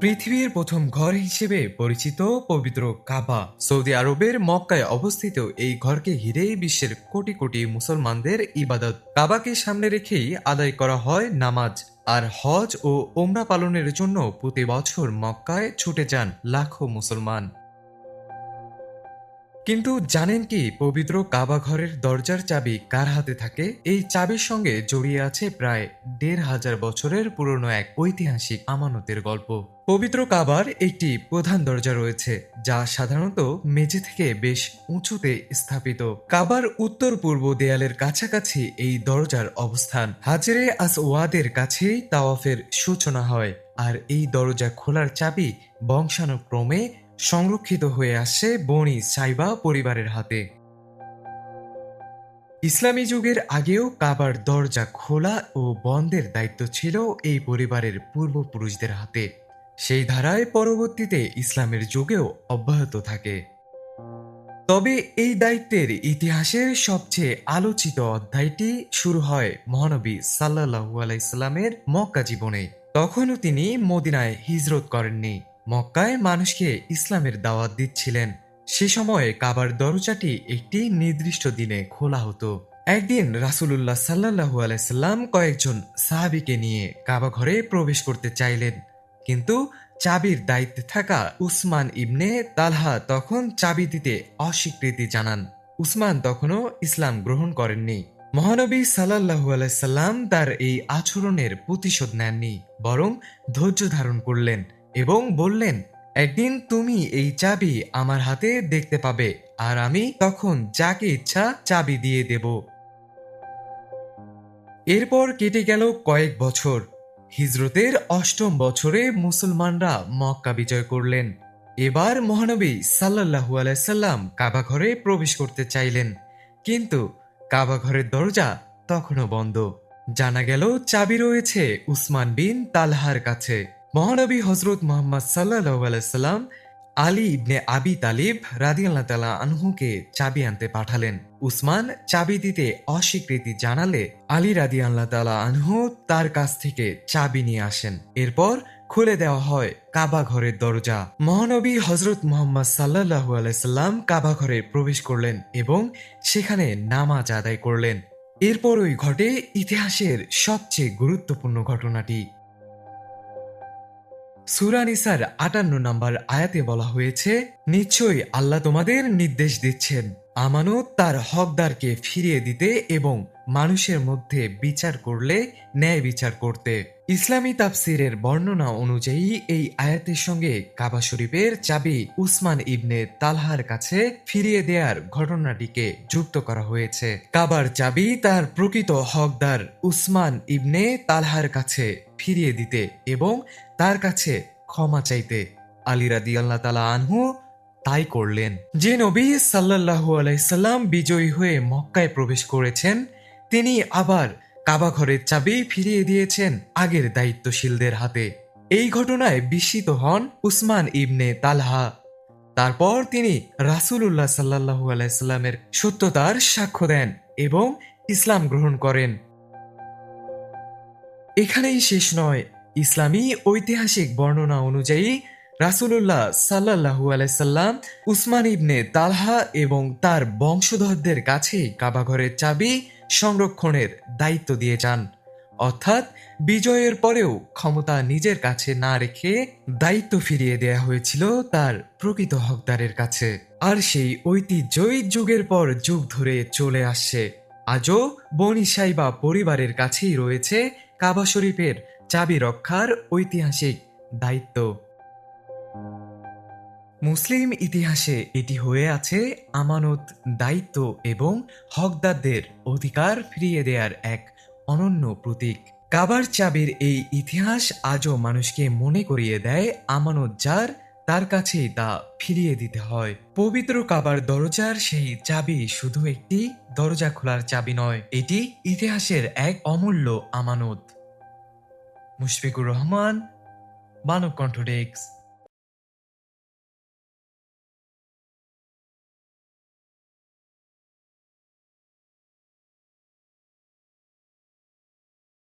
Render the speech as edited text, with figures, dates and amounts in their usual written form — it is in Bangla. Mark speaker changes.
Speaker 1: পৃথিবীর প্রথম ঘর হিসেবে পরিচিত পবিত্র কাবা সৌদি আরবের মক্কায় অবস্থিত। এই ঘরকে ঘিরেই বিশ্বের কোটি কোটি মুসলমানদের ইবাদত। কাবাকে সামনে রেখেই আদায় করা হয় নামাজ আর হজ ও ওমরা পালনের জন্য প্রতি বছর মক্কায় ছুটে যান লাখো মুসলমান। কিন্তু জানেন কি পবিত্র কাবা ঘরের দরজার চাবি কার হাতে থাকে? এই চাবির সঙ্গে জড়িয়ে আছে প্রায় ১,৫০০ বছরের পুরনো এক ঐতিহাসিক আমানতের গল্প। পবিত্র কাবার একটি প্রধান দরজা রয়েছে, যা সাধারণত মেঝে থেকে বেশ উঁচুতে স্থাপিত। কাবার উত্তর পূর্ব দেয়ালের কাছাকাছি এই দরজার অবস্থান। হাজরে আসওয়াদের কাছেই তাওয়াফের সূচনা হয়, আর এই দরজা খোলার চাবি বংশানুক্রমে সংরক্ষিত হয়ে আসছে বনি সাইবা পরিবারের হাতে। ইসলামী যুগের আগেও কাবার দরজা খোলা ও বন্ধের দায়িত্ব ছিল এই পরিবারের পূর্বপুরুষদের হাতে। সেই ধারায় পরবর্তীতে ইসলামের যুগেও অব্যাহত থাকে। তবে এই দায়িত্বের ইতিহাসের সবচেয়ে আলোচিত অধ্যায়টি শুরু হয় মহানবী সাল্লাল্লাহু আলাইহি সাল্লামের মক্কা জীবনে। তখনও তিনি মদিনায় হিজরত করেননি, মক্কায় মানুষকে ইসলামের দাওয়াত দিচ্ছিলেন। সে সময়ে কাবার দরজাটি একটি নির্দিষ্ট দিনে খোলা হতো। একদিন রাসূলুল্লাহ সাল্লাল্লাহু আলাইহি সাল্লাম কয়েকজন সাহাবীকে নিয়ে কাবা ঘরে প্রবেশ করতে চাইলেন, কিন্তু চাবির দায়িত্বে থাকা উসমান ইবনে তালহা তখন চাবি দিতে অস্বীকৃতি জানান। উসমান তখনও ইসলাম গ্রহণ করেননি। মহানবী সাল্লাল্লাহু আলাইহি সাল্লাম তার এই আচরণের প্রতিশোধ নেননি, বরং ধৈর্য ধারণ করলেন এবং বললেন, একদিন তুমি এই চাবি আমার হাতে দেখতে পাবে, আর আমি তখন যাকে ইচ্ছা চাবি দিয়ে দেব। এরপর কেটে গেল কয়েক বছর। হিজরতের অষ্টম বছরে মুসলমানরা মক্কা বিজয় করলেন। এবার মহানবী সাল্লাল্লাহু আলাইহি সাল্লাম কাবা ঘরে প্রবেশ করতে চাইলেন, কিন্তু কাবা ঘরের দরজা তখনও বন্ধ। জানা গেল চাবি রয়েছে উসমান বিন তালহার কাছে। মহানবী হযরত মুহাম্মদ সাল্লাল্লাহু আলাইহি সাল্লাম আলী ইবনে আবি তালিব রাদিয়াল্লাহু তাআলা আনহুকে চাবি আনতে পাঠালেন। উসমান চাবি দিতে অস্বীকৃতি জানালে আলী রাদিয়াল্লাহু তাআলা আনহু তার কাছ থেকে চাবি নিয়ে আসেন। এরপর খুলে দেওয়া হয় কাবা ঘরের দরজা। মহানবী হযরত মুহাম্মদ সাল্লাল্লাহু আলাইহি সাল্লাম কাবা ঘরে প্রবেশ করলেন এবং সেখানে নামাজ আদায় করলেন। এরপরই ঘটে ইতিহাসের সবচেয়ে গুরুত্বপূর্ণ ঘটনাটি। সূরা নিসার ৫৮ নম্বর আয়াতে বলা হয়েছে, নিশ্চয়ই আল্লাহ তোমাদের নির্দেশ দিচ্ছেন আমানত তার হকদারকে ফিরিয়ে দিতে এবং মানুষের মধ্যে বিচার করলে ন্যায় বিচার করতে। ইসলামী তাফসিরের বর্ণনা অনুযায়ী এই আয়াতের সঙ্গে কাবা শরীফের চাবি উসমান ইবনে তালহার কাছে ফিরিয়ে দেওয়ার ঘটনাটিকে যুক্ত করা হয়েছে। কাবার চাবি তার প্রকৃত হকদার উসমান ইবনে তালহার কাছে ফিরিয়ে দিতে এবং তার কাছে ক্ষমা চাইতে। আলী রাদিয়াল্লাহু তাআলা আনহু তাই করলেন। যে নবী সাল্লাল্লাহু আলাইহি সাল্লাম বিজয়ী হয়ে মক্কায় প্রবেশ করেছেন, তিনি আবার কাবা ঘরের চাবি ফিরিয়ে দিয়েছেন আগের দায়িত্বশীলদের হাতে। এই ঘটনায় বিস্মিত হন উসমান ইবনে তালহা। তারপর তিনি রাসূলুল্লাহ সাল্লাল্লাহু আলাইহি সাল্লামের সত্যতার সাক্ষ্য দেন এবং ইসলাম গ্রহণ করেন। এখানেই শেষ নয়। ইসলামী ঐতিহাসিক বর্ণনা অনুযায়ী রাসূলুল্লাহ সাল্লাল্লাহু আলাইহি সাল্লাম উসমান ইবনে তালহা এবং তার বংশধরদের কাছে কাবাঘরের চাবি সংরক্ষণের দায়িত্ব দিয়ে যান। অর্থাৎ বিজয়ের পরেও ক্ষমতা নিজের কাছে না রেখে দায়িত্ব ফিরিয়ে দেয়া হয়েছিল তার প্রকৃত হকদারের কাছে। আর সেই ঐতিহ্যই যুগের পর যুগ ধরে চলে আসছে। আজও বনি সাইবা পরিবারের কাছেই রয়েছে কাবা শরীফের চাবি রক্ষার ঐতিহাসিক দায়িত্ব। মুসলিম ইতিহাসে এটি হয়ে আছে আমানত, দায়িত্ব এবং হকদারদের অধিকার ফিরিয়ে দেওয়ার এক অনন্য প্রতীক। কাবার চাবির এই ইতিহাস আজও মানুষকে মনে করিয়ে দেয় আমানত যার, তার কাছেই তা ফিরিয়ে দিতে হয়। পবিত্র কাবার দরজার সেই চাবি শুধু একটি দরজা খোলার চাবি নয়, এটি ইতিহাসের এক অমূল্য আমানত। মুশফিকুর রহমান, মানব কণ্ঠ ডেস্ক।